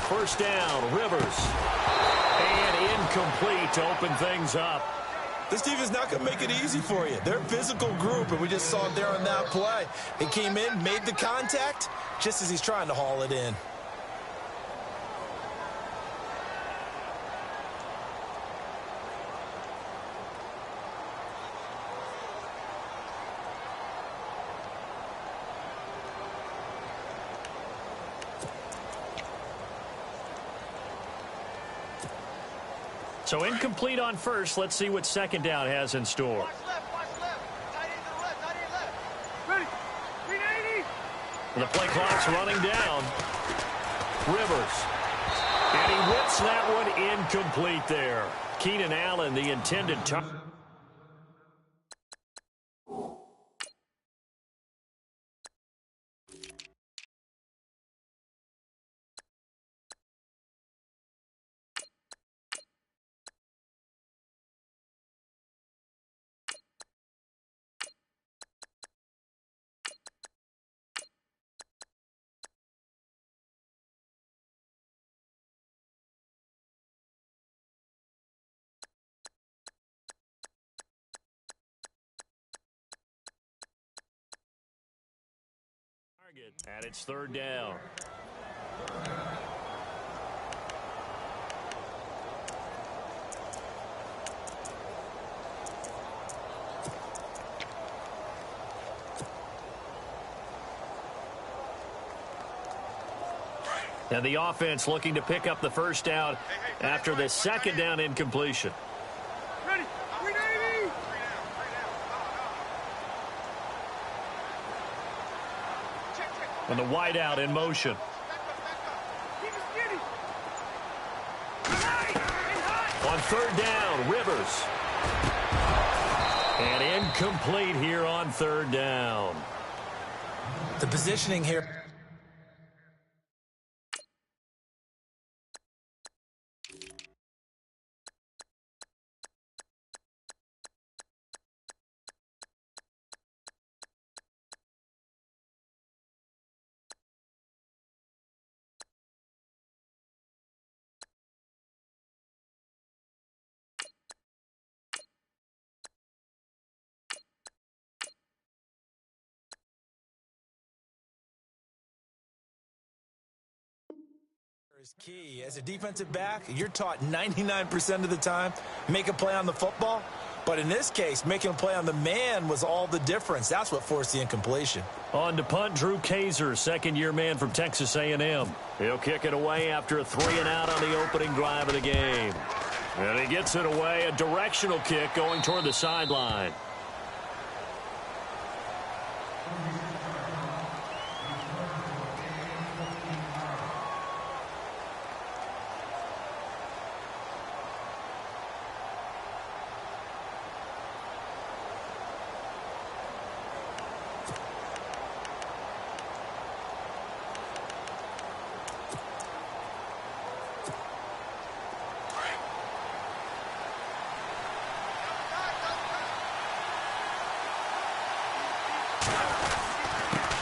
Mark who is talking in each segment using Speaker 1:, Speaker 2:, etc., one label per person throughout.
Speaker 1: First down, Rivers. And incomplete to open things up.
Speaker 2: This team is not going to make it easy for you. They're a physical group, and we just saw it there on that play. He came in, made the contact, just as he's trying to haul it in.
Speaker 1: So incomplete on first. Let's see what second down has in store.
Speaker 3: Watch left, watch left. Tight end to the left, tight end left. Ready. 380.
Speaker 1: The play clock's running down. Rivers. And he whips that one incomplete there. Keenan Allen, the intended target. And it's third down. And the offense looking to pick up the first down after the second down incompletion.
Speaker 3: Ready. 380.
Speaker 1: And the wideout in motion. On third down, Rivers. And incomplete here on third down.
Speaker 2: The positioning here. Is key. As a defensive back, you're taught 99% of the time, make a play on the football. But in this case, making a play on the man was all the difference. That's what forced the incompletion.
Speaker 1: On to punt, Drew Kaiser, second-year man from Texas A&M. He'll kick it away after a 3-and-out on the opening drive of the game. And he gets it away, a directional kick going toward the sideline.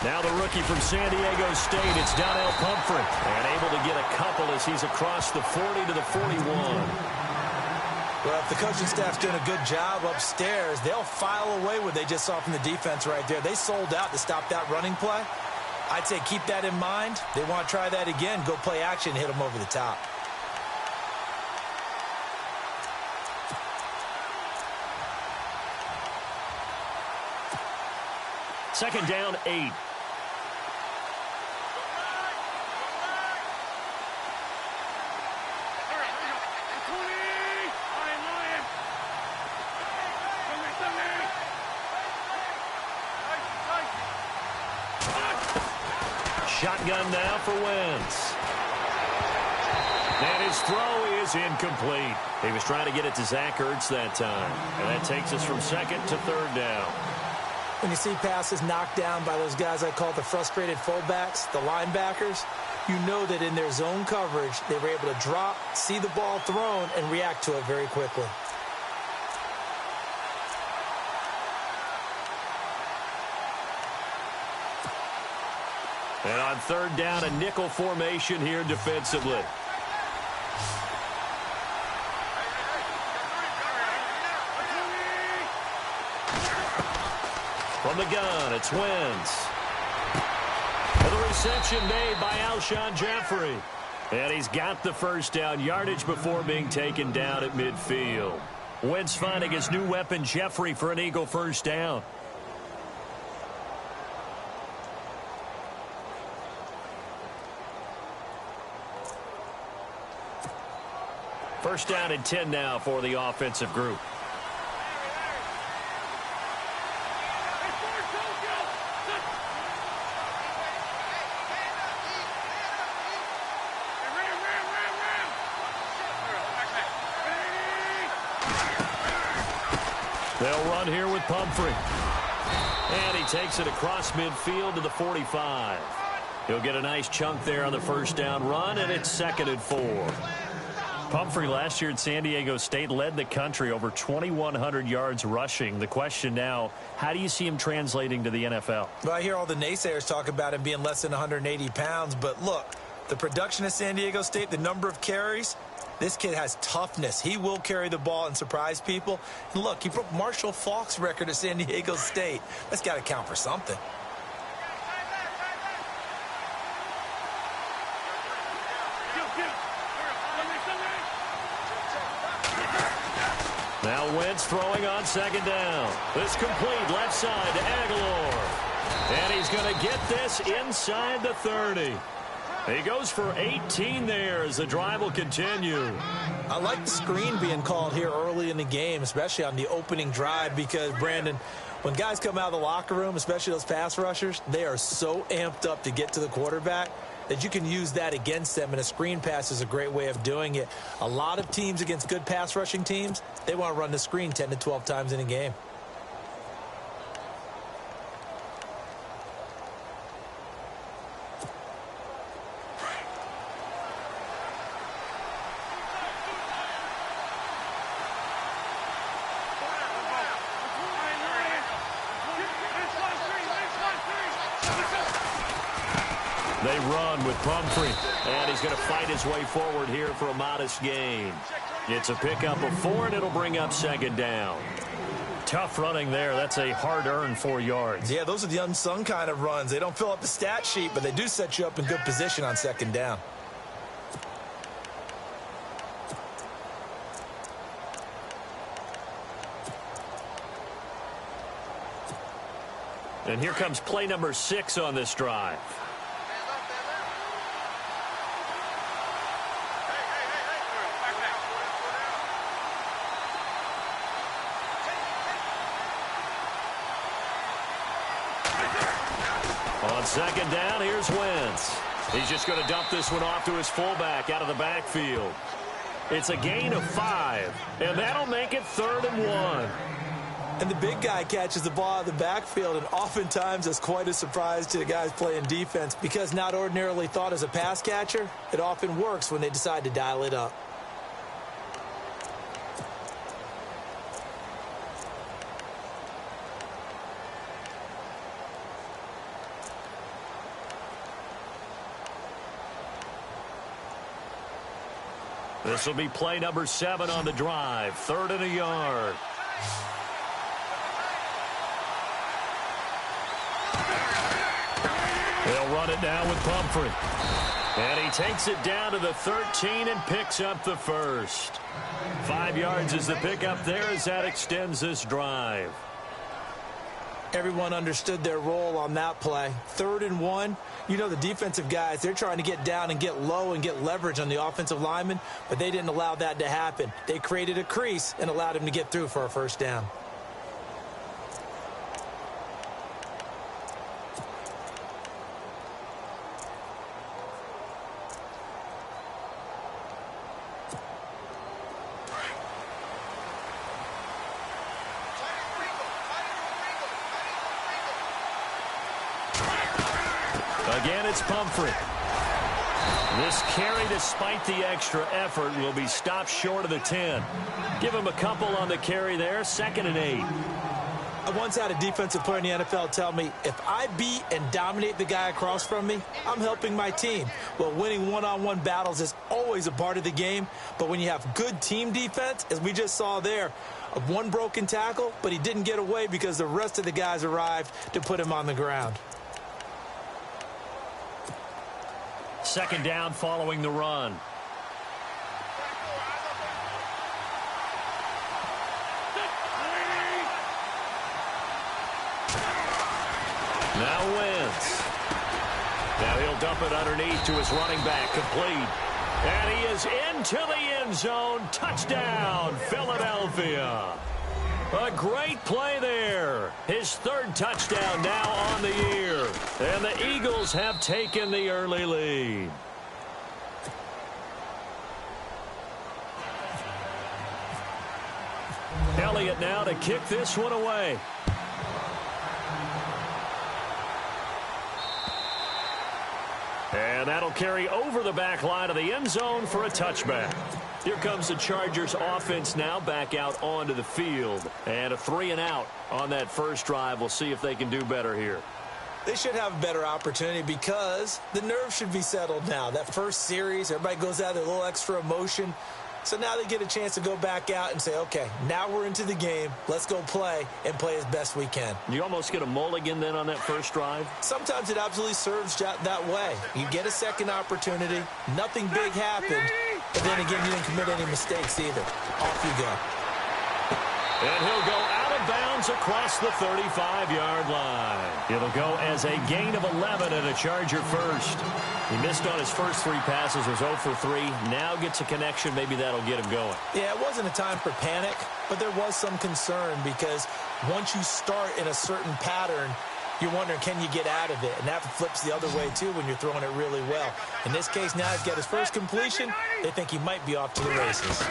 Speaker 1: Now the rookie from San Diego State, it's Donnell Pumphrey. And able to get a couple as he's across the 40 to the 41.
Speaker 2: Well, if the coaching staff's doing a good job upstairs, they'll file away what they just saw from the defense right there. They sold out to stop that running play. I'd say keep that in mind. They want to try that again, go play action, hit them over the top.
Speaker 1: Second down, 8. Shotgun now for Wentz. And his throw is incomplete. He was trying to get it to Zach Ertz that time. And that takes us from second to third down.
Speaker 2: When you see passes knocked down by those guys I call the frustrated fullbacks, the linebackers, you know that in their zone coverage, they were able to drop, see the ball thrown, and react to it very quickly.
Speaker 1: And on third down, a nickel formation here defensively. From the gun, it's Wentz. And the reception made by Alshon Jeffrey. And he's got the first down yardage before being taken down at midfield. Wentz finding his new weapon, Jeffrey, for an Eagle first down. First down and 10 now for the offensive group. They'll run here with Pumphrey. And he takes it across midfield to the 45. He'll get a nice chunk there on the first down run, and it's 2nd and 4. Pumphrey last year at San Diego State led the country over 2,100 yards rushing. The question now, how do you see him translating to the NFL?
Speaker 2: Well, I hear all the naysayers talk about him being less than 180 pounds, but look, the production of San Diego State, the number of carries, this kid has toughness. He will carry the ball and surprise people. And look, he broke Marshall Faulk's record at San Diego State. That's got to count for something.
Speaker 1: Now Wentz throwing on 2nd down. This complete left side to Aguilar. And he's going to get this inside the 30. He goes for 18 there as the drive will continue.
Speaker 2: I like the screen being called here early in the game, especially on the opening drive, because, Brandon, when guys come out of the locker room, especially those pass rushers, they are so amped up to get to the quarterback that you can use that against them, and a screen pass is a great way of doing it. A lot of teams against good pass rushing teams, they want to run the screen 10 to 12 times in a game.
Speaker 1: They run with Pumphrey, and he's going to fight his way forward here for a modest gain. It's a pickup of 4, and it'll bring up 2nd down. Tough running there. That's a hard-earned 4 yards.
Speaker 2: Yeah, those are the unsung kind of runs. They don't fill up the stat sheet, but they do set you up in good position on 2nd down.
Speaker 1: And here comes play number 6 on this drive. On 2nd down, here's Wentz. He's just going to dump this one off to his fullback out of the backfield. It's a gain of 5, and that'll make it 3rd and 1.
Speaker 2: And the big guy catches the ball out of the backfield, and oftentimes that's quite a surprise to the guys playing defense, because not ordinarily thought as a pass catcher, it often works when they decide to dial it up.
Speaker 1: This will be play number 7 on the drive. 3rd and a yard. They'll run it down with Pumphrey. And he takes it down to the 13 and picks up the first. 5 yards is the pickup there as that extends this drive.
Speaker 2: Everyone understood their role on that play. 3rd and 1. You know the defensive guys, they're trying to get down and get low and get leverage on the offensive lineman, but they didn't allow that to happen. They created a crease and allowed him to get through for a first down.
Speaker 1: Again, it's Pumphrey. This carry, despite the extra effort, will be stopped short of the 10. Give him a couple on the carry there. 2nd and 8.
Speaker 2: I once had a defensive player in the NFL tell me, if I beat and dominate the guy across from me, I'm helping my team. Well, winning one-on-one battles is always a part of the game, but when you have good team defense, as we just saw there, one broken tackle, but he didn't get away because the rest of the guys arrived to put him on the ground.
Speaker 1: Second down following the run. Now Wentz. Now he'll dump it underneath to his running back, complete. And he is into the end zone. Touchdown, Philadelphia. A great play there. His third touchdown now on the year. And the Eagles have taken the early lead. Elliott now to kick this one away. And that'll carry over the back line of the end zone for a touchback. Here comes the Chargers offense now back out onto the field. And a 3-and-out on that first drive. We'll see if they can do better here.
Speaker 2: They should have a better opportunity because the nerves should be settled now. That first series, everybody goes out with a little extra emotion. So now they get a chance to go back out and say, okay, now we're into the game. Let's go play and play as best we can.
Speaker 1: You almost get a mulligan then on that first drive?
Speaker 2: Sometimes it absolutely serves that way. You get a second opportunity. Nothing big happened. But then again, you didn't commit any mistakes either. Off you go.
Speaker 1: And he'll go out of bounds across the 35-yard line. It'll go as a gain of 11 and a Charger first. He missed on his first three passes, was 0 for 3. Now gets a connection. Maybe that'll get him going.
Speaker 2: Yeah, it wasn't a time for panic, but there was some concern because once you start in a certain pattern, you're wondering, can you get out of it? And that flips the other way, too, when you're throwing it really well. In this case, now he's got his first completion. They think he might be off to the races.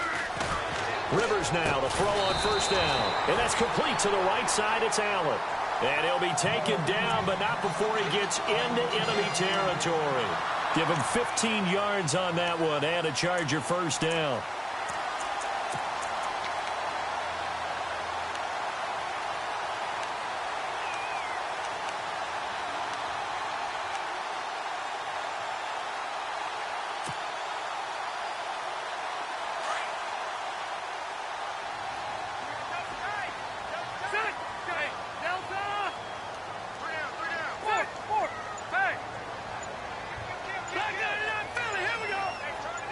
Speaker 1: Rivers now to throw on first down. And that's complete to the right side. It's Allen. And he'll be taken down, but not before he gets into enemy territory. Give him 15 yards on that one and a Charger first down.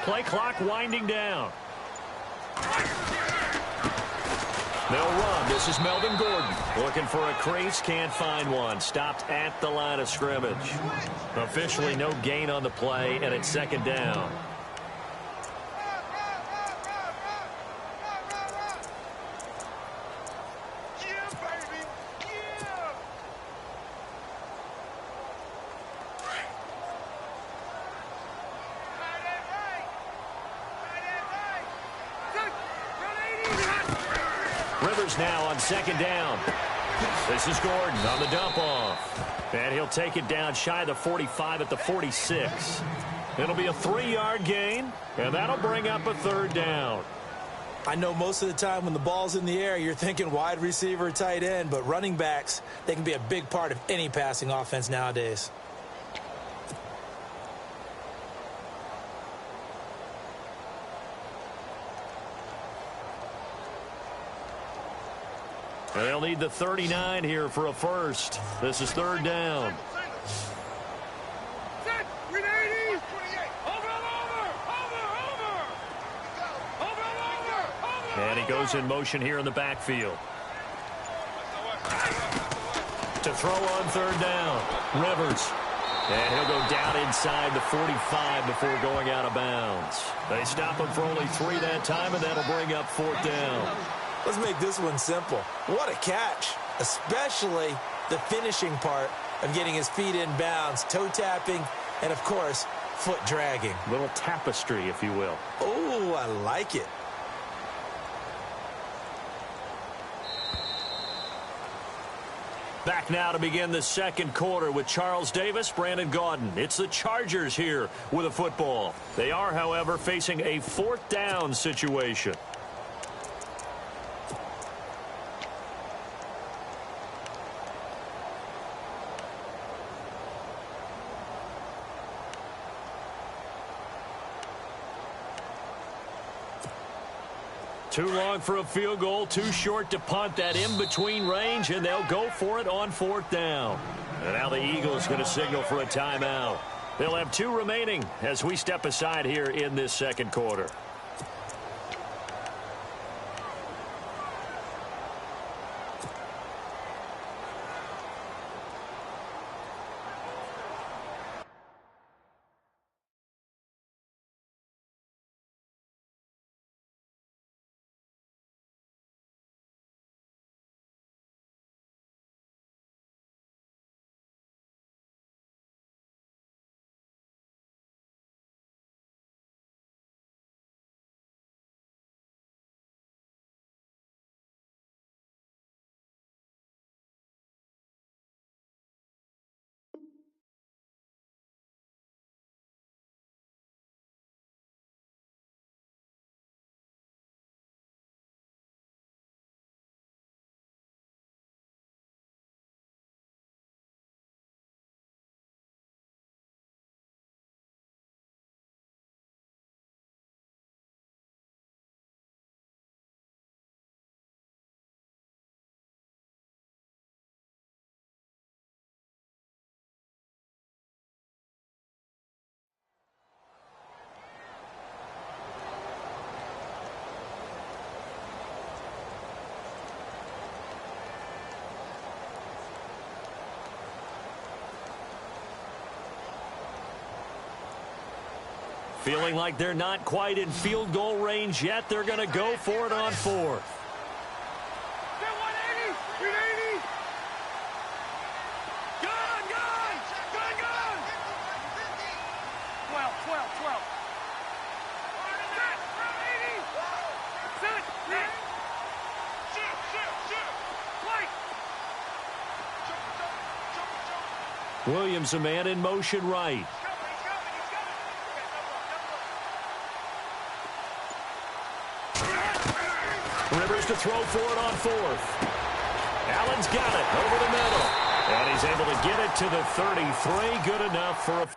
Speaker 1: Play clock winding down. They'll run. This is Melvin Gordon. Looking for a crease. Can't find one. Stopped at the line of scrimmage. Officially no gain on the play, and it's second down. Rivers now on second down. This is Gordon on the dump off. And he'll take it down shy of the 45 at the 46. It'll be a 3-yard gain, and that'll bring up a third down.
Speaker 2: I know most of the time when the ball's in the air, you're thinking wide receiver, tight end, but running backs, they can be a big part of any passing offense nowadays.
Speaker 1: They'll need the 39 here for a first. This is third down. And he goes in motion here in the backfield. To throw on third down, Rivers. And he'll go down inside the 45 before going out of bounds. They stop him for only 3 that time, and that'll bring up fourth down.
Speaker 2: Let's make this one simple. What a catch, especially the finishing part of getting his feet in bounds, toe tapping, and, of course, foot dragging.
Speaker 1: Little tapestry, if you will.
Speaker 2: Oh, I like it.
Speaker 1: Back now to begin the second quarter with Charles Davis, Brandon Gaudin. It's the Chargers here with a football. They are, however, facing a fourth down situation. Too long for a field goal, too short to punt that in-between range, and they'll go for it on 4th down. And now the Eagles going to signal for a timeout. They'll have 2 remaining as we step aside here in this second quarter. Feeling like they're not quite in field goal range yet. They're going to go for it on 4th. Williams, a man in motion right. Rivers to throw for it on 4th. Allen's got it over the middle. And he's able to get it to the 33. Good enough for a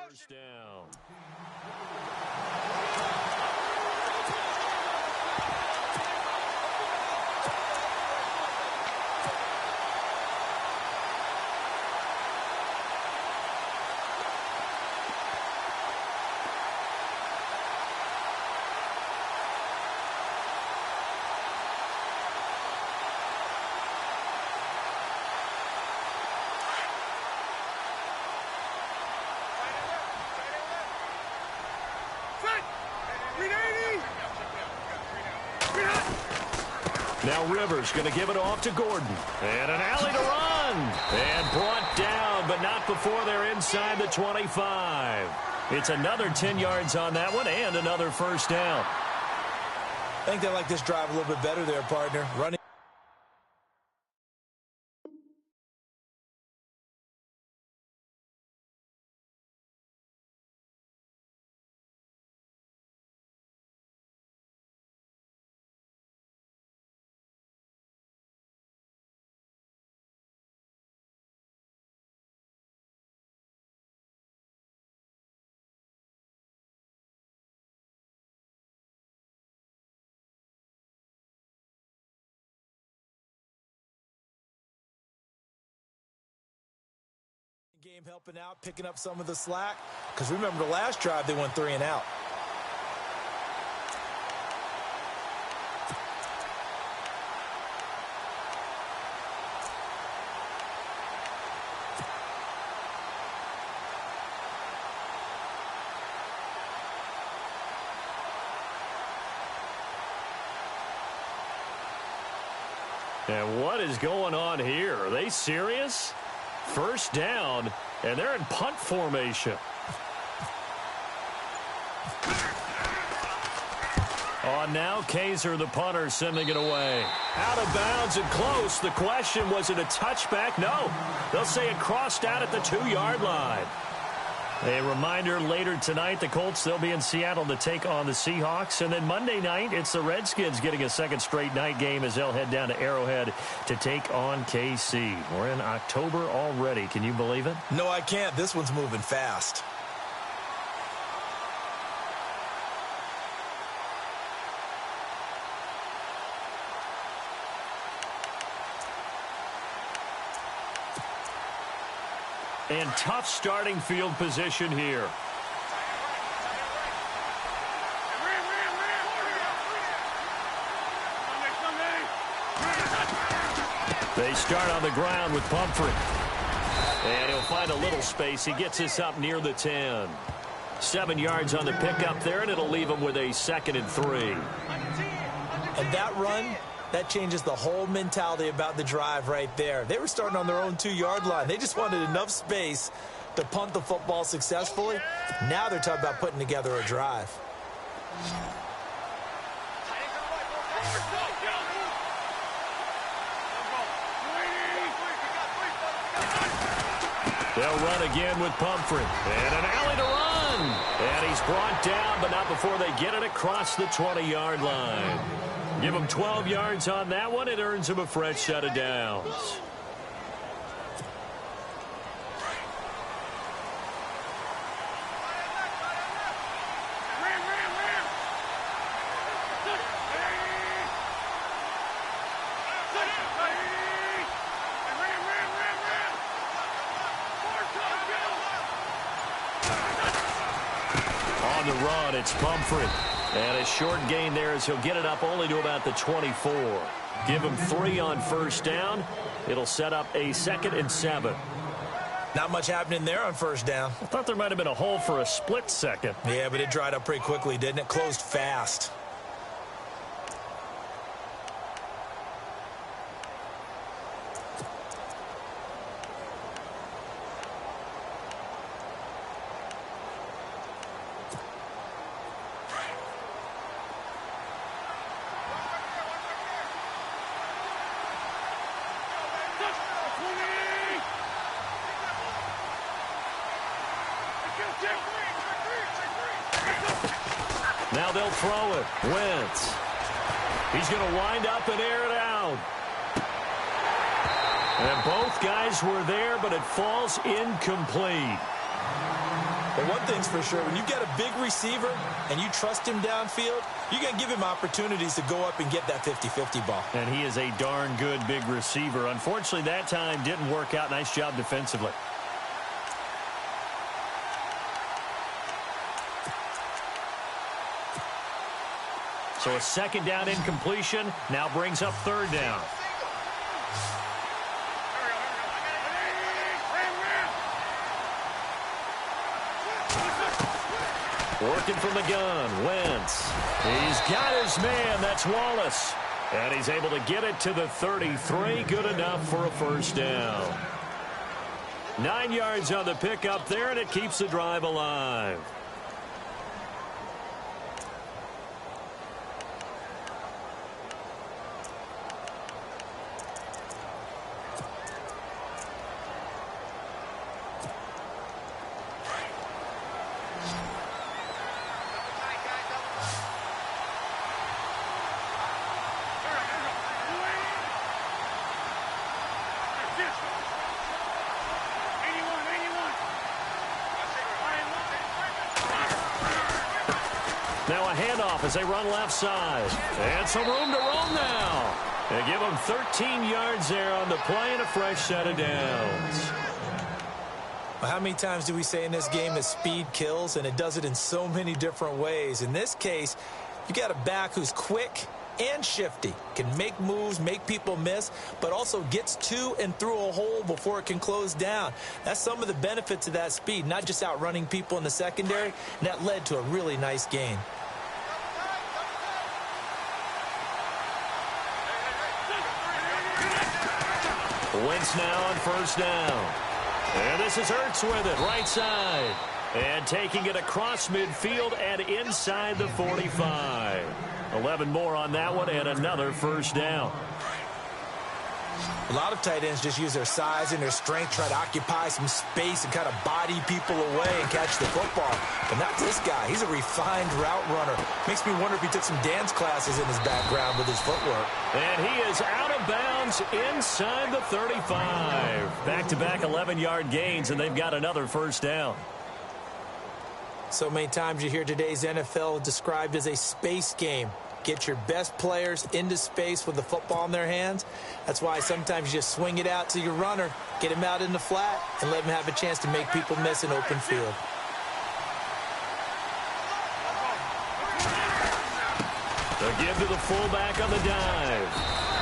Speaker 1: first down. Now Rivers going to give it off to Gordon. And an alley to run. And brought down, but not before they're inside the 25. It's another 10 yards on that one and another first down.
Speaker 2: I think they like this drive a little bit better there, partner. Running. Game helping out, picking up some of the slack. Because remember the last drive, they went 3 and out.
Speaker 1: And what is going on here? Are they serious? First down, and they're in punt formation. On now, Kaiser, the punter, sending it away. Out of bounds and close. The question, was it a touchback? No. They'll say it crossed out at the 2-yard line. A reminder, later tonight, the Colts, they'll be in Seattle to take on the Seahawks. And then Monday night, it's the Redskins getting a second straight night game as they'll head down to Arrowhead to take on KC. We're in October already. Can you believe it?
Speaker 2: No, I can't. This one's moving fast.
Speaker 1: And tough starting field position here. They start on the ground with Pumphrey. And he'll find a little space. He gets us up near the 10. 7 yards on the pickup there, and it'll leave him with a 2nd and 3.
Speaker 2: And that run, that changes the whole mentality about the drive right there. They were starting on their own 2-yard line. They just wanted enough space to punt the football successfully. Now they're talking about putting together a drive.
Speaker 1: They'll run again with Pumphrey. And an alley to run. And he's brought down, but not before they get it across the 20-yard line. Give him 12 yards on that one. It earns him a fresh set of downs. On the run, it's Pumphrey. And a short gain there as he'll get it up only to about the 24. Give him 3 on first down. It'll set up a 2nd and 7.
Speaker 2: Not much happening there on first down.
Speaker 1: I thought there might have been a hole for a split second.
Speaker 2: Yeah, but it dried up pretty quickly, didn't it? Closed fast.
Speaker 1: Now they'll throw it. Wentz. He's going to wind up and air it out. And both guys were there, but it falls incomplete.
Speaker 2: But one thing's for sure, when you've got a big receiver and you trust him downfield, you're going to give him opportunities to go up and get that 50-50 ball.
Speaker 1: And he is a darn good big receiver. Unfortunately, that time didn't work out. Nice job defensively. So a second down incompletion now brings up third down. Working from the gun, Wentz. He's got his man, that's Wallace. And he's able to get it to the 33, good enough for a first down. 9 yards on the pickup there, and it keeps the drive alive. Now a handoff as they run left side. And some room to roam now. They give them 13 yards there on the play and a fresh set of downs.
Speaker 2: Well, how many times do we say in this game that speed kills, and it does it in so many different ways? In this case, you got a back who's quick and shifty, can make moves, make people miss, but also gets to and through a hole before it can close down. That's some of the benefits of that speed, not just outrunning people in the secondary, and that led to a really nice gain.
Speaker 1: Wentz now on first down. And this is Ertz with it, right side. And taking it across midfield and inside the 45. 11 more on that one and another first down.
Speaker 2: A lot of tight ends just use their size and their strength, try to occupy some space and kind of body people away and catch the football. But not this guy. He's a refined route runner. Makes me wonder if he took some dance classes in his background with his footwork.
Speaker 1: And he is out of bounds inside the 35. Back-to-back 11-yard gains, and they've got another first down.
Speaker 2: So many times you hear today's NFL described as a space game. Get your best players into space with the football in their hands. That's why sometimes you just swing it out to your runner, get him out in the flat, and let him have a chance to make people miss an open field.
Speaker 1: The give to the fullback on the dive.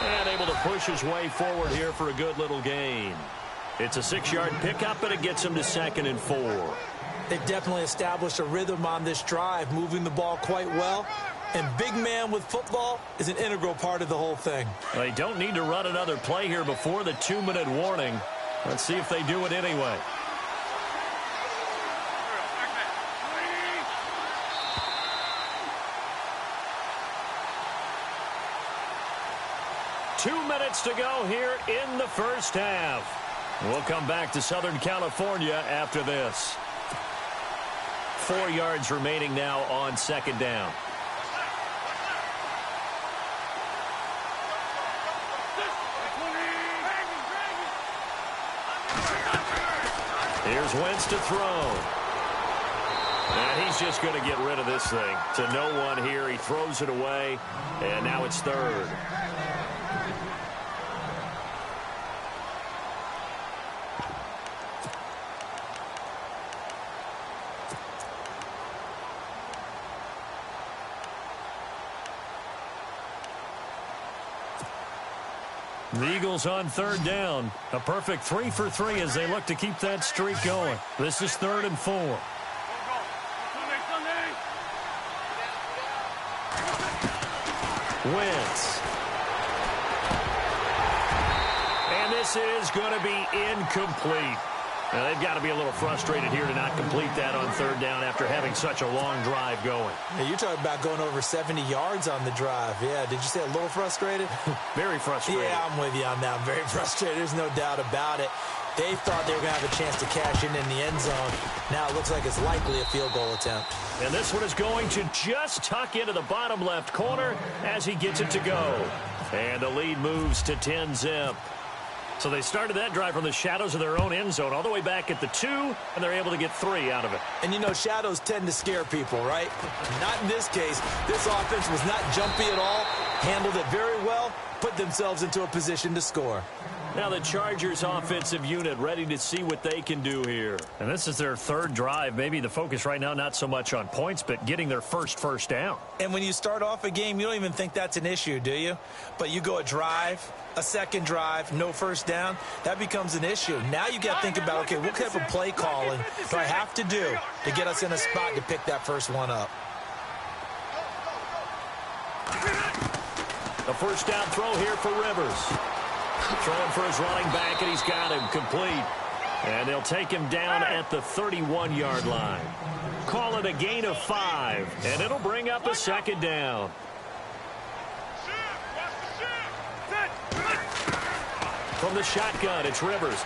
Speaker 1: And able to push his way forward here for a good little gain. It's a 6-yard pickup, and it gets him to 2nd and 4.
Speaker 2: They definitely established a rhythm on this drive, moving the ball quite well. And big man with football is an integral part of the whole thing.
Speaker 1: They don't need to run another play here before the 2-minute warning. Let's see if they do it anyway. Two minutes to go here in the first half. We'll come back to Southern California after this. 4 yards remaining now on second down. Here's Wentz to throw. And he's just going to get rid of this thing. To no one here. He throws it away. And now it's third. The Eagles on third down. A perfect 3 for 3 as they look to keep that streak going. This is 3rd and 4. Wentz. And this is going to be incomplete. Now, they've got to be a little frustrated here to not complete that on third down after having such a long drive going.
Speaker 2: Yeah, you're talking about going over 70 yards on the drive. Yeah, did you say a little frustrated?
Speaker 1: Very frustrated.
Speaker 2: Yeah, I'm with you on that. I'm very frustrated. There's no doubt about it. They thought they were going to have a chance to cash in the end zone. Now it looks like it's likely a field goal attempt.
Speaker 1: And this one is going to just tuck into the bottom left corner as he gets it to go. And the lead moves to 10-zip. So they started that drive from the shadows of their own end zone all the way back at the 2, and they're able to get 3 out of it.
Speaker 2: And, you know, shadows tend to scare people, right? Not in this case. This offense was not jumpy at all, handled it very well, put themselves into a position to score.
Speaker 1: Now the Chargers offensive unit ready to see what they can do here. And this is their 3rd drive. Maybe the focus right now not so much on points, but getting their first down.
Speaker 2: And when you start off a game, you don't even think that's an issue, do you? But you go a drive, a second drive, no first down, that becomes an issue. Now you got to think about, okay, what type of play calling do I have to do to get us in a spot to pick that first one up?
Speaker 1: The first down throw here for Rivers. Throwing for his running back, and he's got him complete. And they'll take him down at the 31-yard line. Call it a gain of 5, and it'll bring up a 2nd down. From the shotgun, it's Rivers.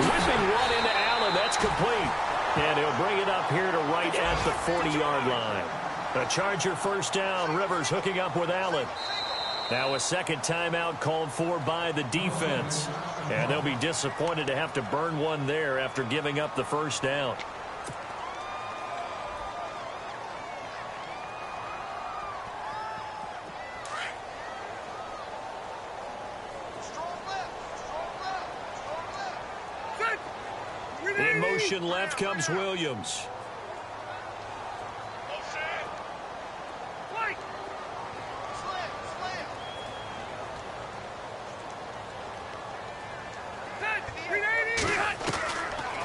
Speaker 1: Whipping one into Allen. That's complete. And he'll bring it up here to right at the 40-yard line. The Charger first down. Rivers hooking up with Allen. Now a second timeout called for by the defense. And they'll be disappointed to have to burn one there after giving up the first down. In motion left comes Williams.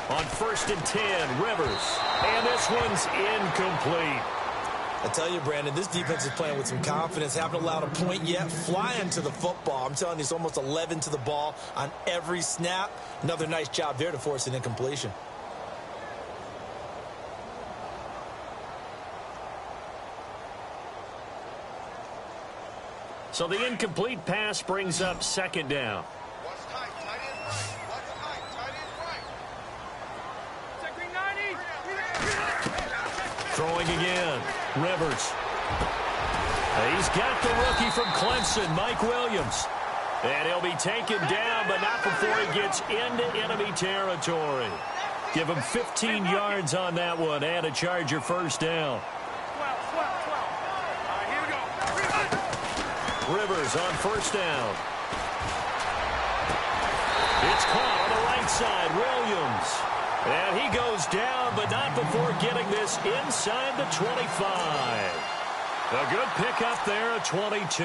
Speaker 1: On 1st and 10, Rivers. And this one's incomplete.
Speaker 2: I tell you, Brandon, this defense is playing with some confidence. Haven't allowed a point yet. Flying to the football. I'm telling you, it's almost 11 to the ball on every snap. Another nice job there to force an incompletion.
Speaker 1: So the incomplete pass brings up 2nd down. Throwing again. Rivers. He's got the rookie from Clemson, Mike Williams. And he'll be taken down, but not before he gets into enemy territory. Give him 15 yards on that one and a Charger first down. Rivers on first down. It's caught on the right side. Williams. And he goes down, but not before getting this inside the 25. A good pickup there at 22.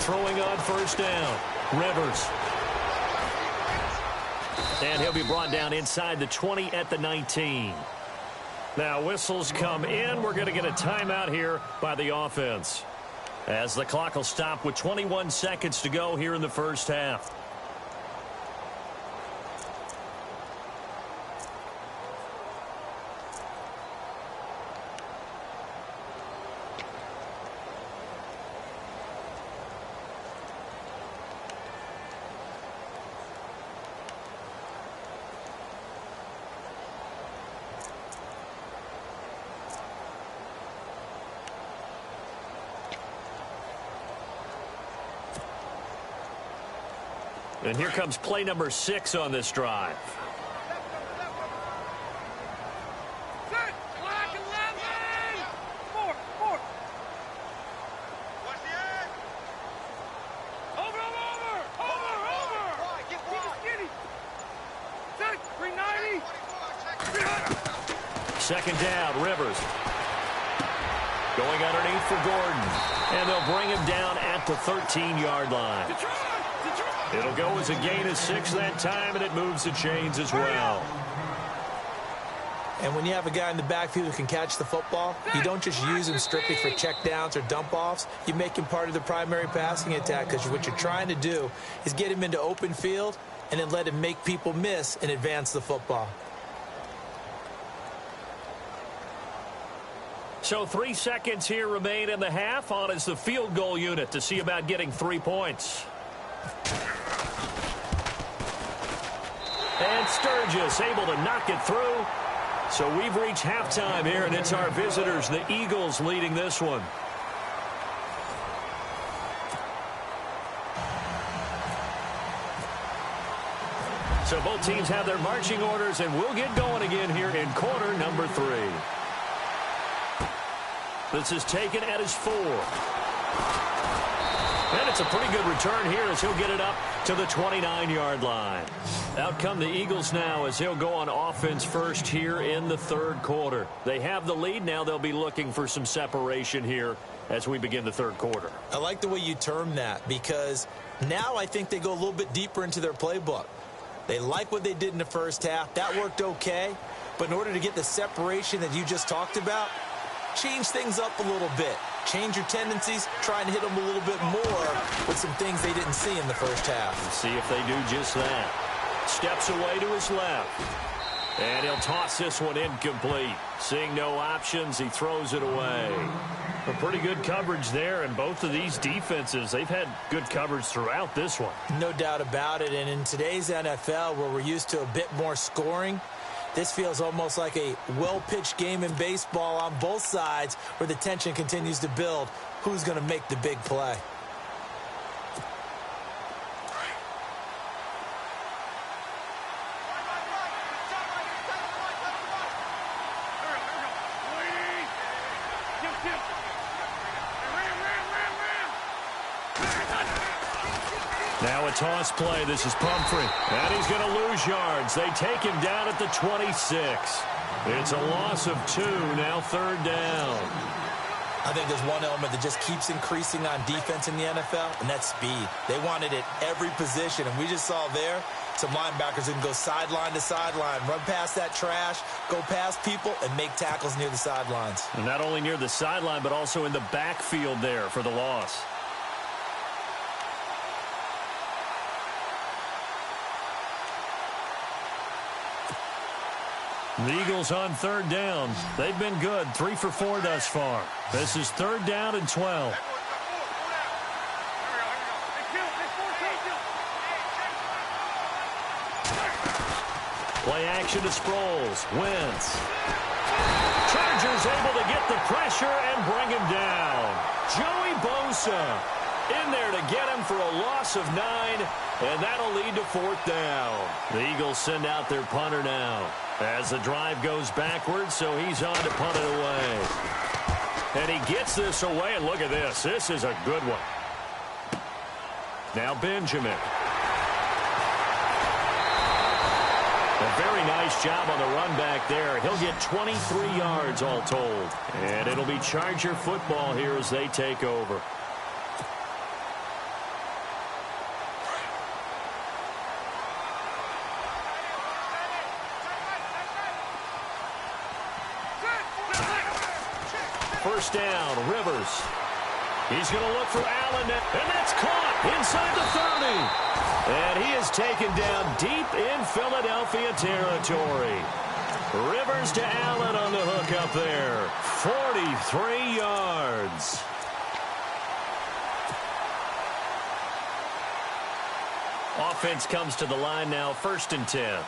Speaker 1: Throwing on first down. Rivers. And he'll be brought down inside the 20 at the 19. Now whistles come in. We're going to get a timeout here by the offense, as the clock will stop with 21 seconds to go here in the first half. And here comes play number 6 on this drive. Second down, Rivers. Going underneath for Gordon. And they'll bring him down at the 13-yard line. It'll go as a gain of 6 that time, and it moves the chains as well.
Speaker 2: And when you have a guy in the backfield who can catch the football, you don't just use him strictly for checkdowns or dump-offs. You make him part of the primary passing attack, because what you're trying to do is get him into open field and then let him make people miss and advance the football.
Speaker 1: So 3 seconds here remain in the half. On is the field goal unit to see about getting 3 points. And Sturgis able to knock it through. So we've reached halftime here, and it's our visitors, the Eagles, leading this one. So both teams have their marching orders, and we'll get going again here in quarter number 3. This is taken at his 4. And it's a pretty good return here as he'll get it up to the 29-yard line. Out come the Eagles now as he'll go on offense first here in the third quarter. They have the lead. Now they'll be looking for some separation here as we begin the third quarter.
Speaker 2: I like the way you term that because now I think they go a little bit deeper into their playbook. They like what they did in the first half. That worked okay. But in order to get the separation that you just talked about, change things up a little bit. Change your tendencies, try and hit them a little bit more with some things they didn't see in the first half.
Speaker 1: Let's see if they do just that. Steps away to his left. And he'll toss this one incomplete. Seeing no options, he throws it away. A pretty good coverage there, and both of these defenses, they've had good coverage throughout this one.
Speaker 2: No doubt about it, and in today's NFL, where we're used to a bit more scoring, this feels almost like a well-pitched game in baseball on both sides where the tension continues to build. Who's going to make the big play?
Speaker 1: Now a toss play. This is Pumphrey. And he's going to lose yards. They take him down at the 26. It's a loss of 2. Now third down.
Speaker 2: I think there's one element that just keeps increasing on defense in the NFL, and that's speed. They want it at every position, and we just saw there some linebackers who can go sideline to sideline, run past that trash, go past people, and make tackles near the sidelines.
Speaker 1: And not only near the sideline, but also in the backfield there for the loss. The Eagles on third down. They've been good. 3 for 4 thus far. This is third down and 12. Play action to Sproles. Wentz. Chargers able to get the pressure and bring him down. Joey Bosa in there to get him for a loss of 9, and that'll lead to fourth down. The Eagles send out their punter now as the drive goes backwards, so he's on to punt it away. And he gets this away, and look at this. This is a good one. Now Benjamin. A very nice job on the run back there. He'll get 23 yards all told. And it'll be Charger football here as they take over. First down, Rivers. He's going to look for Allen, and that's caught inside the 30. And he is taken down deep in Philadelphia territory. Rivers to Allen on the hook up there. 43 yards. Offense comes to the line now, 1st and 10.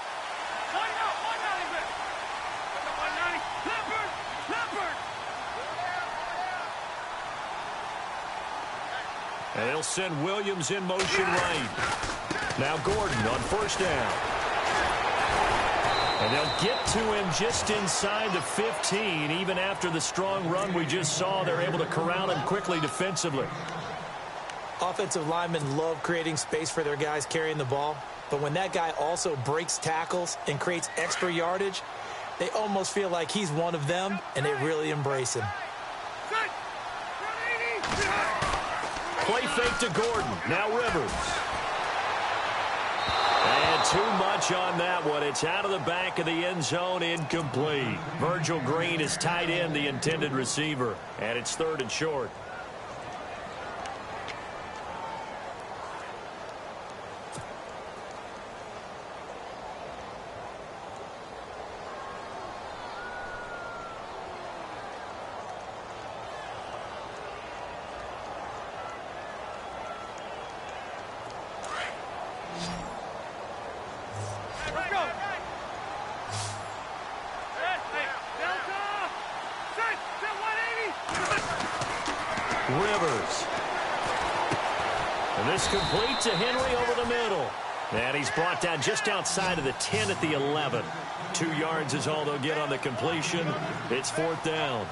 Speaker 1: And they'll send Williams in motion right. Now Gordon on first down. And they'll get to him just inside the 15. Even after the strong run we just saw, they're able to corral him quickly defensively.
Speaker 2: Offensive linemen love creating space for their guys carrying the ball. But when that guy also breaks tackles and creates extra yardage, they almost feel like he's one of them, and they really embrace him.
Speaker 1: Play fake to Gordon. Now Rivers. And too much on that one. It's out of the back of the end zone, incomplete. Virgil Green is tight end, the intended receiver. And it's 3rd and short. receivers. And this complete to Henry over the middle. And he's brought down just outside of the 10 at the 11. 2 yards is all they'll get on the completion. It's 4th down.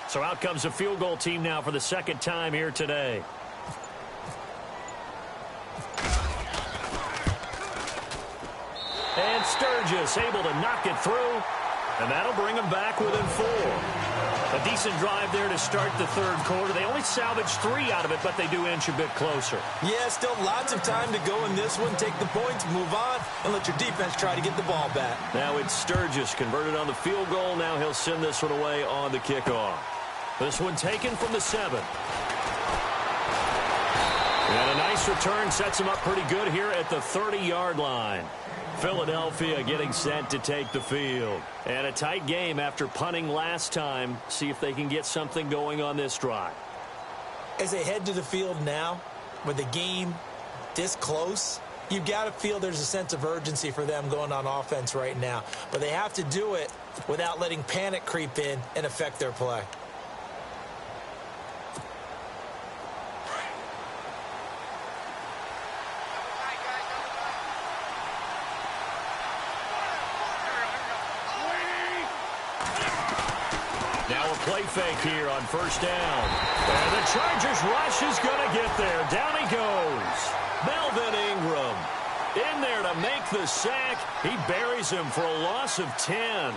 Speaker 1: So out comes the field goal team now for the 2nd time here today. And Sturgis able to knock it through. And that'll bring them back within 4. A decent drive there to start the 3rd quarter. They only salvaged 3 out of it, but they do inch a bit closer.
Speaker 2: Yeah, still lots of time to go in this one. Take the points, move on, and let your defense try to get the ball back.
Speaker 1: Now it's Sturgis converted on the field goal. Now he'll send this one away on the kickoff. This one taken from the 7. And a nice return sets him up pretty good here at the 30-yard line. Philadelphia getting set to take the field. And a tight game after punting last time. See if they can get something going on this drive.
Speaker 2: As they head to the field now, with the game this close, you've got to feel there's a sense of urgency for them going on offense right now. But they have to do it without letting panic creep in and affect their play.
Speaker 1: Play fake here on 1st down. And the Chargers rush is going to get there. Down he goes. Melvin Ingram in there to make the sack. He buries him for a loss of 10.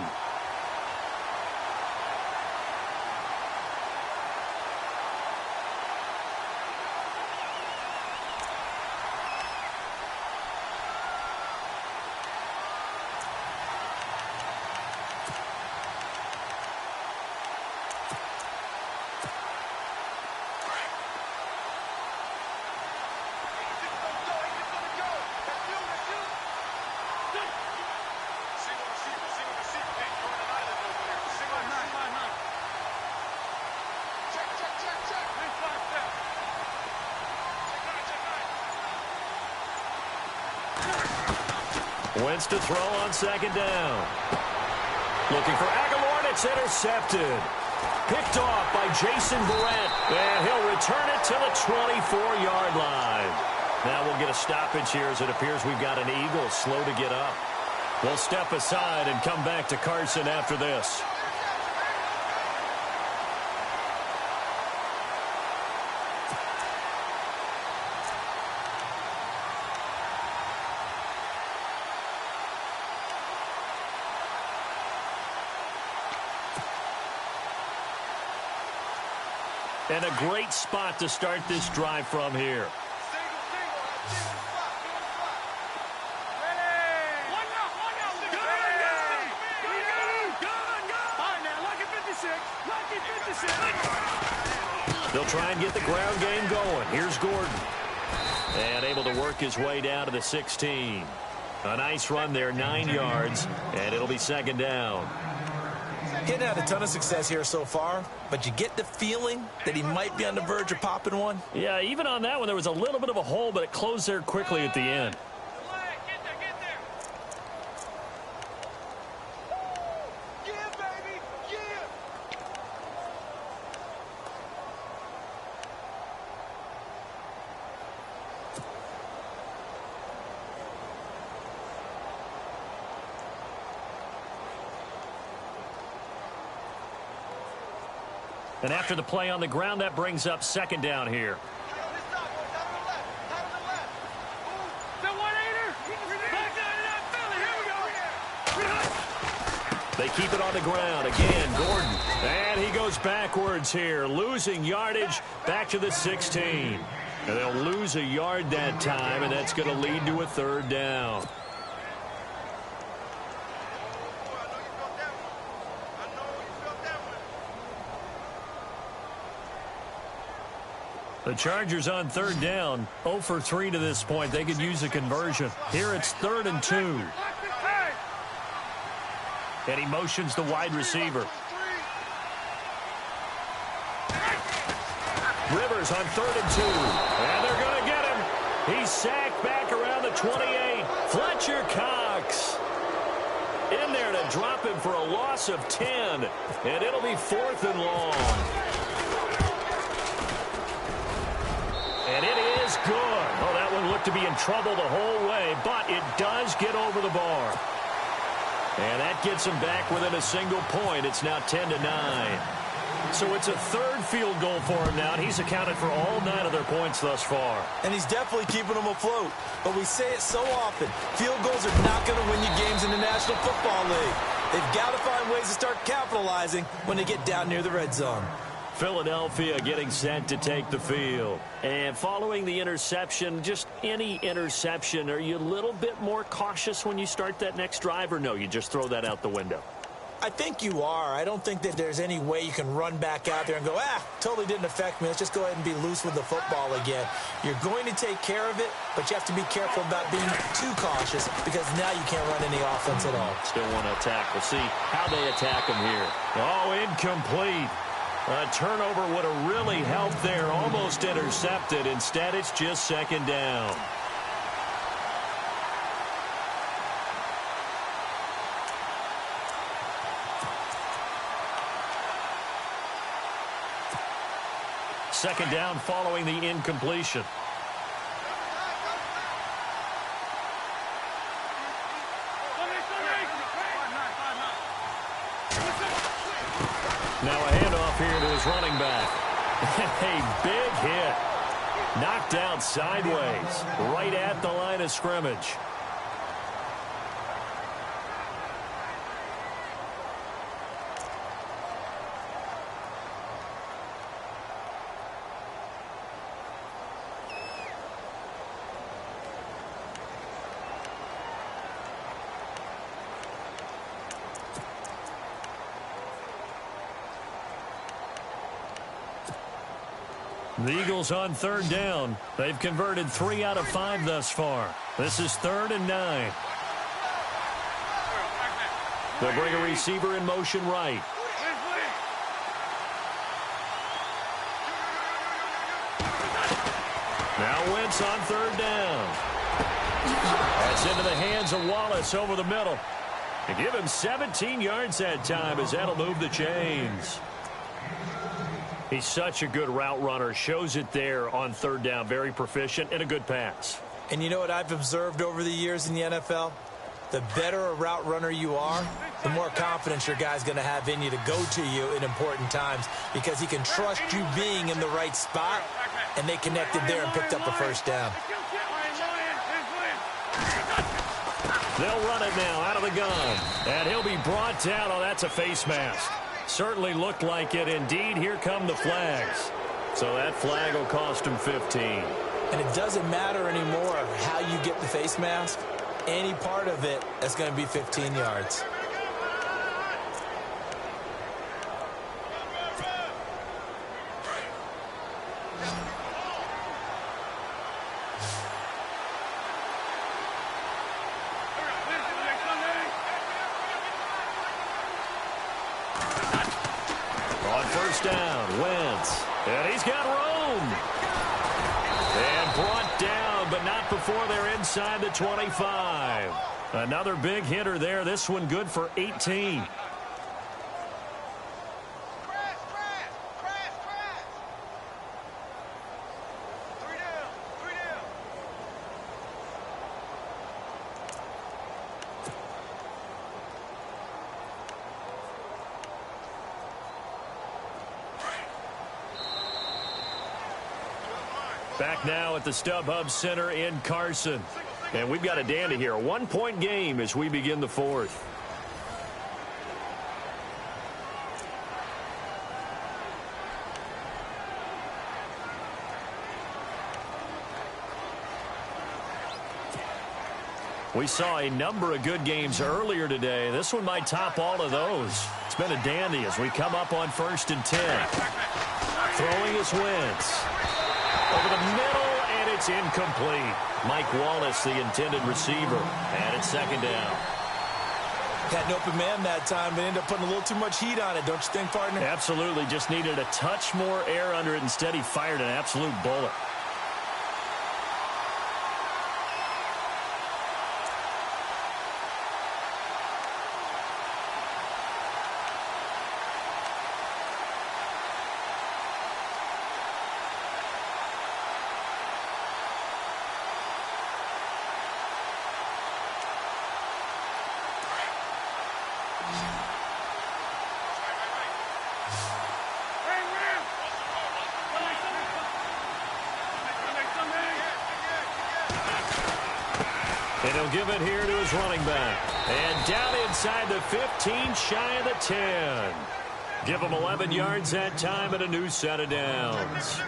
Speaker 1: Wentz to throw on 2nd down. Looking for Aguilar, and it's intercepted. Picked off by Jason Verrett, and he'll return it to the 24-yard line. Now we'll get a stoppage here as it appears we've got an Eagle slow to get up. We'll step aside and come back to Carson after this. And a great spot to start this drive from here. They'll try and get the ground game going. Here's Gordon. And able to work his way down to the 16. A nice run there, 9 yards, and it'll be 2nd down.
Speaker 2: Getting had a ton of success here so far, but you get the feeling that he might be on the verge of popping one.
Speaker 1: Yeah, even on that one, there was a little bit of a hole, but it closed there quickly at the end. And after the play on the ground, that brings up 2nd down here. They keep it on the ground. Again, Gordon. And he goes backwards here, losing yardage back to the 16. And they'll lose a yard that time, and that's going to lead to a 3rd down. The Chargers on 3rd down, 0 for 3 to this point. They could use a conversion. Here it's 3rd and 2. And he motions the wide receiver. Rivers on 3rd and 2. And they're going to get him. He's sacked back around the 28. Fletcher Cox in there to drop him for a loss of 10. And it'll be 4th and long. And it is good. Oh, that one looked to be in trouble the whole way, but it does get over the bar. And that gets him back within a single point. It's now 10-9. So it's a 3rd field goal for him now, and he's accounted for all 9 of their points thus far.
Speaker 2: And he's definitely keeping them afloat. But we say it so often, field goals are not going to win you games in the National Football League. They've got to find ways to start capitalizing when they get down near the red zone.
Speaker 1: Philadelphia getting set to take the field. And following the interception, just any interception, are you a little bit more cautious when you start that next drive, or no, you just throw that out the window?
Speaker 2: I think you are. I don't think that there's any way you can run back out there and go, totally didn't affect me. Let's just go ahead and be loose with the football again. You're going to take care of it, but you have to be careful about being too cautious because now you can't run any offense at all.
Speaker 1: Still want to attack. We'll see how they attack him here. Oh, incomplete. A turnover would have really helped there. Almost intercepted. Instead, it's just 2nd down. Second down following the incompletion. Now a handoff here to his running back. A big hit. Knocked out sideways, right at the line of scrimmage. The Eagles on 3rd down. They've converted 3 out of 5 thus far. This is 3rd and 9. They'll bring a receiver in motion right. Now Wentz on 3rd down. That's into the hands of Wallace over the middle. And give him 17 yards that time as that'll move the chains. He's such a good route runner. Shows it there on 3rd down. Very proficient and a good pass.
Speaker 2: And you know what I've observed over the years in the NFL? The better a route runner you are, the more confidence your guy's going to have in you to go to you in important times because he can trust you being in the right spot, and they connected there and picked up the 1st down.
Speaker 1: They'll run it now out of the gun. And he'll be brought down. Oh, that's a face mask. Certainly looked like it. Indeed, here come the flags. So that flag will cost him 15.
Speaker 2: And it doesn't matter anymore how you get the face mask. Any part of it is going to be 15 yards.
Speaker 1: On 1st down, Wentz. And he's got room. And brought down, but not before they're inside the 25. Another big hitter there. This one good for 18. Back now at the StubHub Center in Carson. And we've got a dandy here. A 1-point game as we begin the 4th. We saw a number of good games earlier today. This one might top all of those. It's been a dandy as we come up on 1st and 10. Throwing is Wentz. Over the middle, and it's incomplete. Mike Wallace, the intended receiver, and it's 2nd down.
Speaker 2: Had an open man that time, but ended up putting a little too much heat on it, don't you think, partner?
Speaker 1: Absolutely. Just needed a touch more air under it. Instead, he fired an absolute bullet. And he'll give it here to his running back. And down inside the 15, shy of the 10. Give him 11 yards that time and a new set of downs.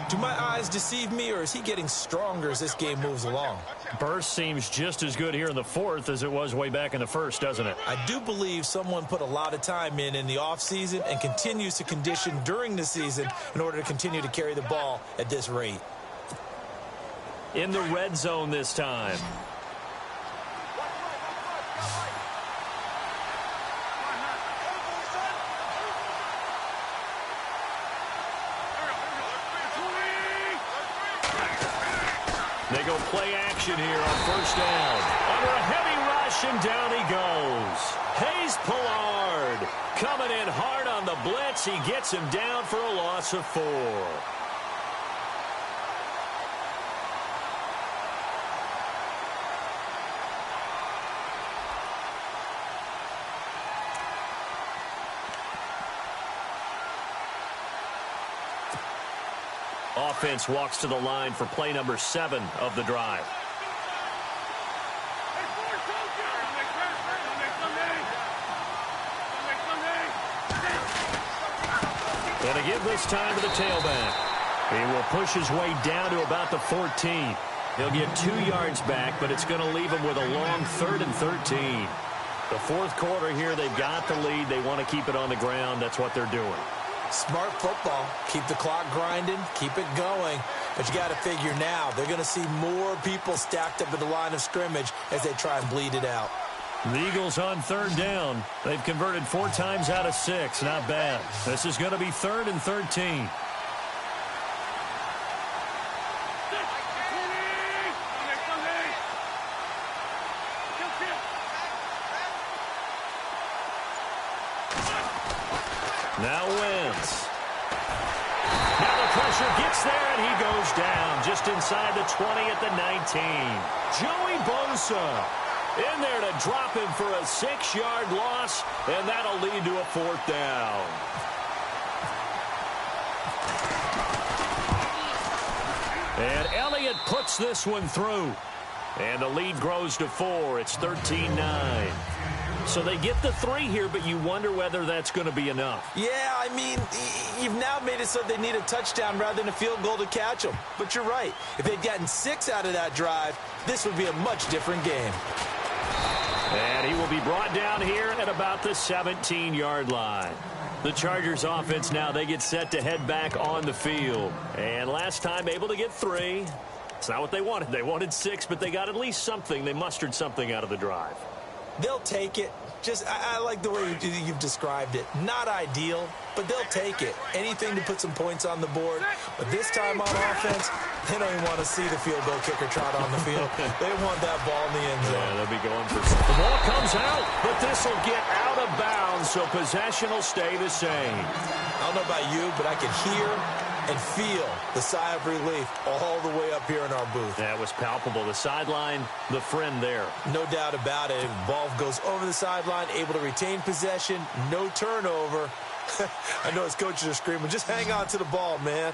Speaker 2: Do my eyes deceive me, or is he getting stronger as this game moves along?
Speaker 1: Burst seems just as good here in the fourth as it was way back in the first, doesn't it?
Speaker 2: I do believe someone put a lot of time in the offseason and continues to condition during the season in order to continue to carry the ball at this rate.
Speaker 1: In the red zone this time. They go play action here on first down. Under a heavy rush, and down he goes. Hayes Pollard coming in hard on the blitz. He gets him down for a loss of 4. Offense walks to the line for play number 7 of the drive. And to give this time to the tailback. He will push his way down to about the 14. He'll get 2 yards back, but it's going to leave him with a long 3rd and 13. The fourth quarter here, they've got the lead. They want to keep it on the ground. That's what they're doing.
Speaker 2: Smart football. Keep the clock grinding. Keep it going. But you got to figure now they're going to see more people stacked up at the line of scrimmage as they try and bleed it out.
Speaker 1: The Eagles on 3rd down. They've converted 4 times out of 6. Not bad. This is going to be 3rd and 13. Now Wentz. Now the pressure gets there, and he goes down just inside the 20 at the 19. Joey Bosa in there to drop him for a 6-yard loss, and that'll lead to a 4th down. And Elliott puts this one through. And the lead grows to 4. It's 13-9. So they get the 3 here, but you wonder whether that's going to be enough.
Speaker 2: Yeah, I mean, you've now made it so they need a touchdown rather than a field goal to catch them. But you're right. If they'd gotten 6 out of that drive, this would be a much different game.
Speaker 1: And he will be brought down here at about the 17-yard line. The Chargers offense now, they get set to head back on the field. And last time able to get 3. It's not what they wanted. They wanted 6, but they got at least something. They mustered something out of the drive.
Speaker 2: They'll take it. I like the way you've described it. Not ideal, but they'll take it. Anything to put some points on the board. But this time on offense, they don't even want to see the field goal kicker trot on the field. They want that ball in the end zone.
Speaker 1: Yeah, they'll be going for some. The ball comes out, but this will get out of bounds, so possession will stay the same.
Speaker 2: I don't know about you, but I can hear and feel the sigh of relief all the way up here in our booth.
Speaker 1: That was palpable. The sideline, the friend there.
Speaker 2: No doubt about it. Ball goes over the sideline, able to retain possession, no turnover. I know his coaches are screaming, just hang on to the ball, man.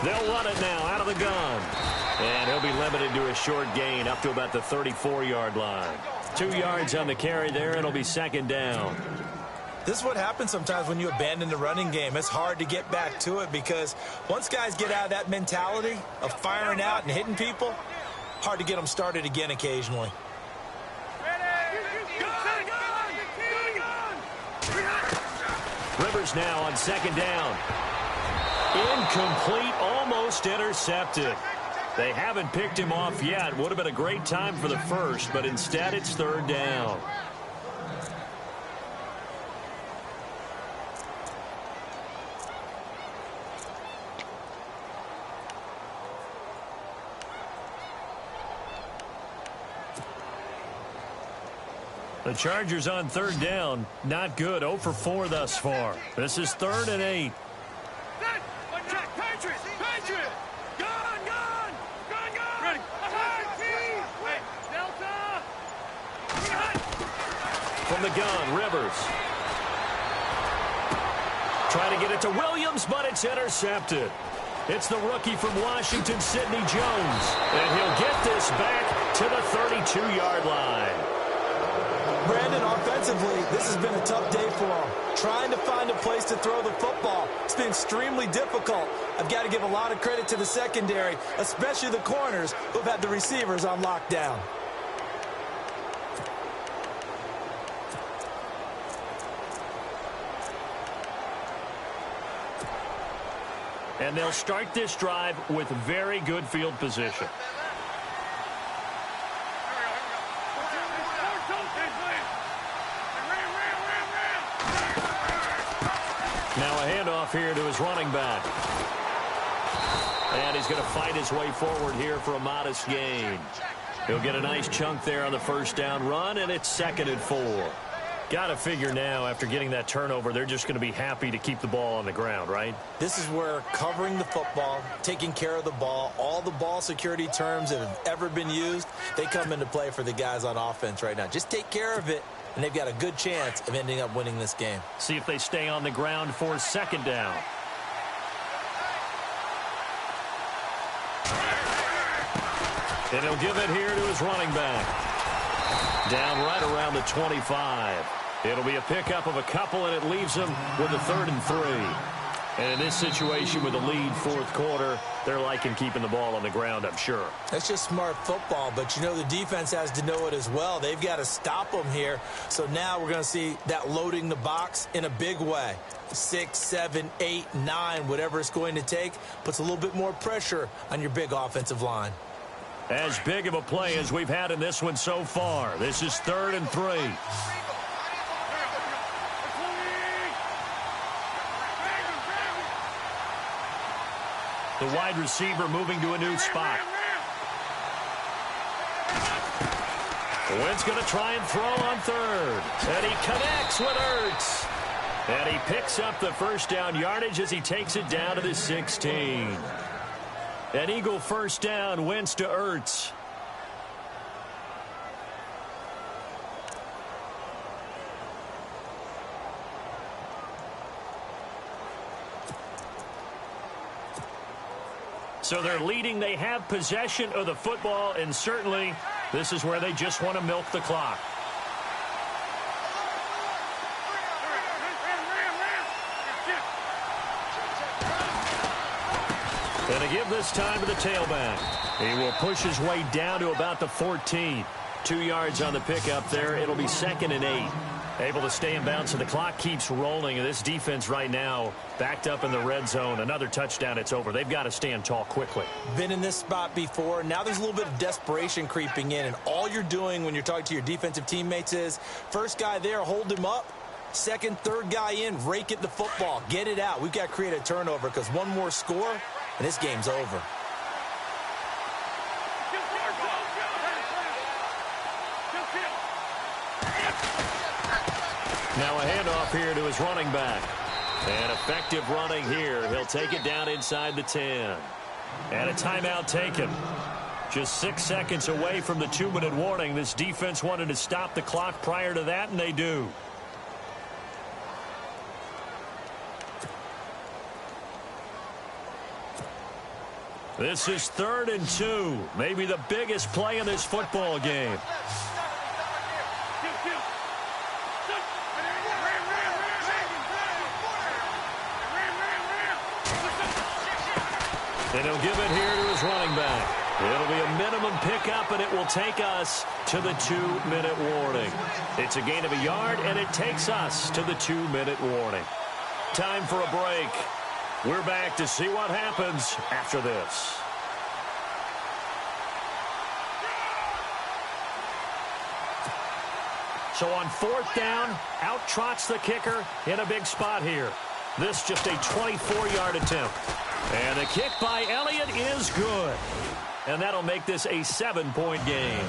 Speaker 1: They'll run it now out of the gun. And he'll be limited to a short gain up to about the 34-yard line. 2 yards on the carry there. It'll be 2nd down.
Speaker 2: This is what happens sometimes when you abandon the running game. It's hard to get back to it because once guys get out of that mentality of firing out and hitting people, hard to get them started again occasionally.
Speaker 1: Rivers now on 2nd down. Incomplete, almost intercepted. They haven't picked him off yet. Would have been a great time for the first, but instead it's third down. The Chargers on third down. Not good. 0 for 4 thus far. This is 3rd and 8.
Speaker 3: Patriots! Patriots! Gone! Gone! Gone! Gone! Ready! Wait! Delta!
Speaker 1: From the gun, Rivers. Trying to get it to Williams, but it's intercepted. It's the rookie from Washington, Sidney Jones. And he'll get this back to the 32-yard line.
Speaker 2: Brandon, offensively, this has been a tough day for him. Trying to find a place to throw the football. It's been extremely difficult. I've got to give a lot of credit to the secondary, especially the corners who've had the receivers on lockdown.
Speaker 1: And they'll start this drive with very good field position. Now a handoff here to his running back. And he's going to fight his way forward here for a modest gain. He'll get a nice chunk there on the first down run, and it's 2nd and 4. Got to figure now, after getting that turnover, they're just going to be happy to keep the ball on the ground, right?
Speaker 2: This is where covering the football, taking care of the ball, all the ball security terms that have ever been used, they come into play for the guys on offense right now. Just take care of it, and they've got a good chance of ending up winning this game.
Speaker 1: See if they stay on the ground for 2nd down. And he'll give it here to his running back. Down right around the 25. It'll be a pickup of a couple, and it leaves them with a 3rd and 3. And in this situation with the lead 4th quarter, they're liking keeping the ball on the ground, I'm sure.
Speaker 2: That's just smart football, but you know the defense has to know it as well. They've got to stop them here. So now we're going to see that loading the box in a big way. 6, 7, 8, 9, whatever it's going to take, puts a little bit more pressure on your big offensive line.
Speaker 1: As big of a play as we've had in this one so far. This is 3rd and 3. The wide receiver moving to a new spot. Wynn's going to try and throw on 3rd. And he connects with Ertz. And he picks up the first down yardage as he takes it down to the 16. An Eagle first down, Wentz to Ertz. So they're leading. They have possession of the football, and certainly this is where they just want to milk the clock. And to give this time to the tailback. He will push his way down to about the 14. 2 yards on the pickup there. It'll be 2nd and 8. Able to stay in bounds, so the clock keeps rolling. And this defense right now backed up in the red zone. Another touchdown, it's over. They've got to stand tall quickly.
Speaker 2: Been in this spot before. Now there's a little bit of desperation creeping in. And all you're doing when you're talking to your defensive teammates is, first guy there, hold him up. Second, third guy in, rake at the football. Get it out. We've got to create a turnover because one more score, and this game's over.
Speaker 1: Now a handoff here to his running back. And effective running here. He'll take it down inside the 10. And a timeout taken. Just 6 seconds away from the 2-minute warning. This defense wanted to stop the clock prior to that, and they do. This is 3rd and 2. Maybe the biggest play in this football game. And he'll give it here to his running back. It'll be a minimum pickup, and it will take us to the 2-minute warning. It's a gain of a yard, and it takes us to the 2-minute warning. Time for a break. We're back to see what happens after this. So on fourth down, out trots the kicker in a big spot here. This just a 24-yard attempt. And the kick by Elliott is good. And that'll make this a 7-point game.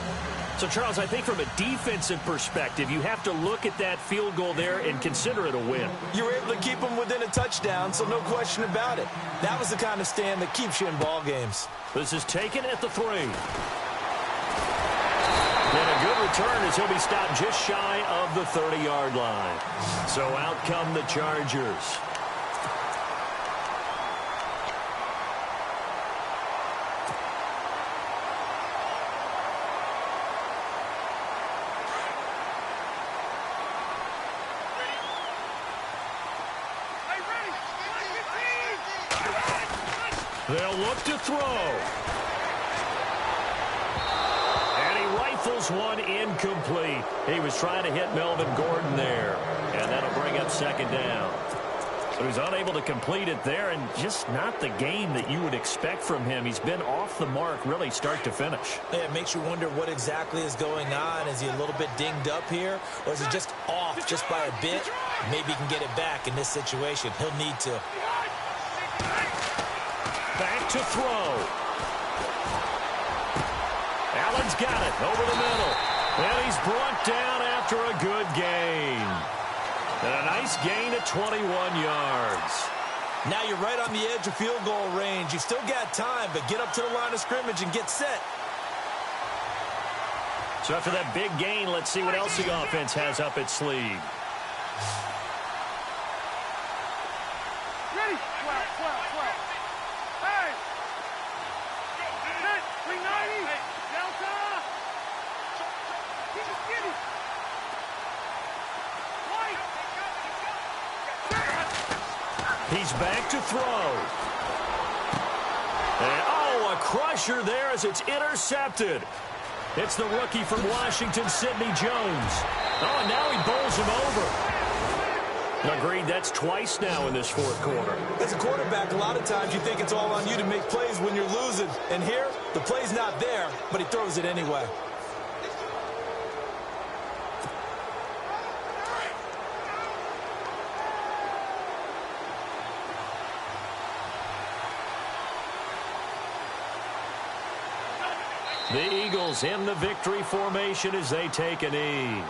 Speaker 1: So, Charles, I think from a defensive perspective, you have to look at that field goal there and consider it a win.
Speaker 2: You were able to keep them within a touchdown, so no question about it. That was the kind of stand that keeps you in ball games.
Speaker 1: This is taken at the 3. And a good return as he'll be stopped just shy of the 30-yard line. So out come the Chargers. They'll look to throw. And he rifles one incomplete. He was trying to hit Melvin Gordon there. And that'll bring up second down. So he's unable to complete it there, and just not the game that you would expect from him. He's been off the mark really start to finish.
Speaker 2: Yeah, it makes you wonder what exactly is going on. Is he a little bit dinged up here, or is he just off just by a bit? Maybe he can get it back in this situation. He'll need to.
Speaker 1: Back to throw. Allen's got it over the middle. And he's brought down after a good gain. And a nice gain at 21 yards.
Speaker 2: Now you're right on the edge of field goal range. You've still got time, but get up to the line of scrimmage and get set.
Speaker 1: So after that big gain, let's see what else the offense has up its sleeve.
Speaker 3: Ready? 12. Hey! Set! 390! Delta! Get it! White!
Speaker 1: He's back to throw. And, oh, a crusher there as it's intercepted. It's the rookie from Washington, Sidney Jones. Oh, and now he bowls him over. Agreed, that's twice now in this fourth quarter.
Speaker 2: As a quarterback, a lot of times you think it's all on you to make plays when you're losing. And here, the play's not there, but he throws it anyway.
Speaker 1: The Eagles in the victory formation as they take a knee.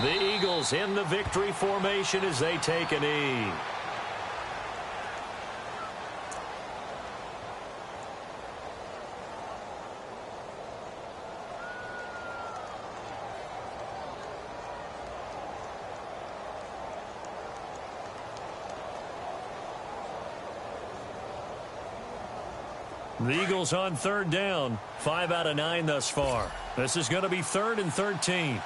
Speaker 1: The Eagles in the victory formation as they take a knee. The Eagles on third down, 5 out of 9 thus far. This is going to be 3rd and 13.